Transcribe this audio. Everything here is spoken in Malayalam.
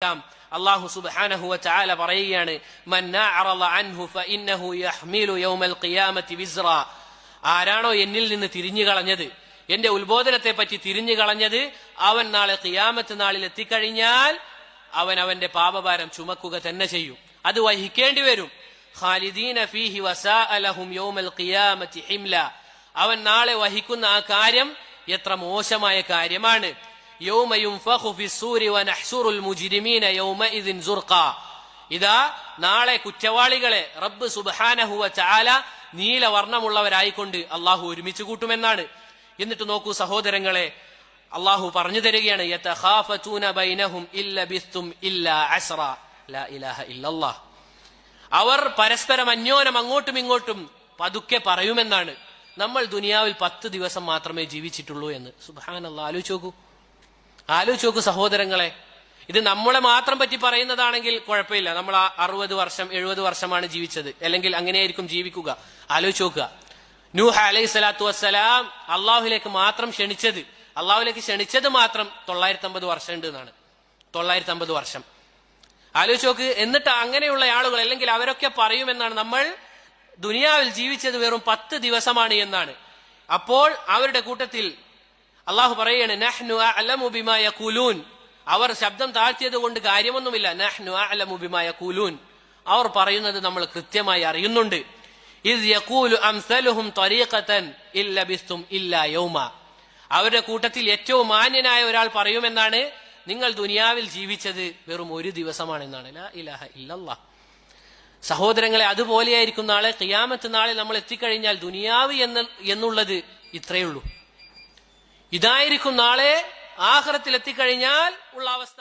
അല്ലാഹു സുബ്ഹാനഹു വ തആല പറയുകയാണ്, മൻ അഅറള അൻഹു ഫഇന്നഹു യഹ്മിലു യൗമൽ ഖിയാമത്തി വിസ്റ. ആരാണോ എന്നിൽ നിന്ന് തിരിഞ്ഞു കളഞ്ഞത്, എന്റെ ഉത്ബോധനത്തെ പറ്റി തിരിഞ്ഞു കളഞ്ഞത്, അവൻ നാളെ ഖിയാമത്ത് നാളിൽ എത്തിക്കഴിഞ്ഞാൽ അവൻ അവന്റെ പാപഭാരം ചുമക്കുക തന്നെ ചെയ്യും, അത് വഹിക്കേണ്ടി വരും. ഖാലിദീന ഫീഹി വസാഅ ലഹും യൗമൽ ഖിയാമത്തി ഹിംല. അവൻ നാളെ വഹിക്കുന്ന ആ കാര്യം എത്ര മോശമായ കാര്യമാണ്. യൗമ യുൻഫഖു ഫിസ്സൂരി വനഹ്ശുറുൽ മുജ്രിമീന യൗമഇദിൻ സുർഖാ. ഇതാ നാളെ കുറ്റവാളികളെ റബ്ബ് സുബ്ഹാനഹു വ തആല നീലവർണ്ണമുള്ളവരായിക്കൊണ്ട് അള്ളാഹു ഒരുമിച്ച് കൂട്ടുമെന്നാണ്. എന്നിട്ട് നോക്കൂ സഹോദരങ്ങളെ, അള്ളാഹു പറഞ്ഞു തരികയാണ്, യതഖാഫതൂന ബൈനഹും ഇല്ലബിസ്തും ഇല്ലാ അസ്റ ലാ ഇലാഹ ഇല്ലല്ലാഹ്. അവർ പരസ്പരം അന്യോന്യം അങ്ങോട്ടും ഇങ്ങോട്ടും പതുക്കെ പറയുമെന്നാണ്, നമ്മൾ ദുനിയാവിൽ 10 ദിവസം മാത്രമേ ജീവിച്ചിട്ടുള്ളൂ എന്ന്. സുബ്ഹാനല്ലാഹ്, ആലോചിച്ച് നോക്കൂ സഹോദരങ്ങളെ. ഇത് നമ്മളെ മാത്രം പറ്റി പറയുന്നതാണെങ്കിൽ കുഴപ്പമില്ല, നമ്മൾ 60 വർഷം 70 വർഷമാണ് ജീവിച്ചത്, അല്ലെങ്കിൽ അങ്ങനെയായിരിക്കും ജീവിക്കുക. ആലോചിച്ച് നോക്കുക, നൂഹ് അലൈഹി സ്വലാത്തു വസ്സലാം അള്ളാഹുലേക്ക് ക്ഷണിച്ചത് മാത്രം 950 വർഷം ഉണ്ട് എന്നാണ്. 950 വർഷം ആലോചിച്ച് നോക്ക്. എന്നിട്ട് അങ്ങനെയുള്ള ആളുകൾ, അല്ലെങ്കിൽ അവരൊക്കെ പറയുമെന്നാണ്, നമ്മൾ ദുനിയാവിൽ ജീവിച്ചത് വെറും 10 ദിവസമാണ് എന്നാണ്. അപ്പോൾ അവരുടെ കൂട്ടത്തിൽ അള്ളാഹു പറയാണ്, നഹ്നു അഅലമു ബിമാ യഖൂലൂൻ. അവർ ശബ്ദം താഴ്ത്തിയത് കൊണ്ട് കാര്യമൊന്നുമില്ല. നഹ്നു അഅലമു ബിമാ യഖൂലൂൻ, അവർ പറയുന്നത് നമ്മൾ കൃത്യമായി അറിയുന്നുണ്ട്. ഇദ് യഖൂലു അംസലുഹും ത്വരീഖതൻ ഇല്ലബിസ്തും ഇല്ലാ യൗമ. അവരുടെ കൂട്ടത്തിൽ ഏറ്റവും മാന്യനായ ഒരാൾ പറയുമെന്നാണ്, നിങ്ങൾ ദുനിയാവിൽ ജീവിച്ചത് വെറും 1 ദിവസമാണെന്നാണ്. ലാ ഇലാഹ ഇല്ലല്ലാഹ്. സഹോദരങ്ങളെ, അതുപോലെയായിരിക്കും നാളെ ഖിയാമത്ത് നാളിൽ നമ്മൾ എത്തിക്കഴിഞ്ഞാൽ ദുനിയാവ് എന്നുള്ളത് ഇത്രയേ ഉള്ളൂ. ഇതായിരിക്കും നാളെ ആഖിറത്തിൽ എത്തിക്കഴിഞ്ഞാൽ ഉള്ള അവസ്ഥ.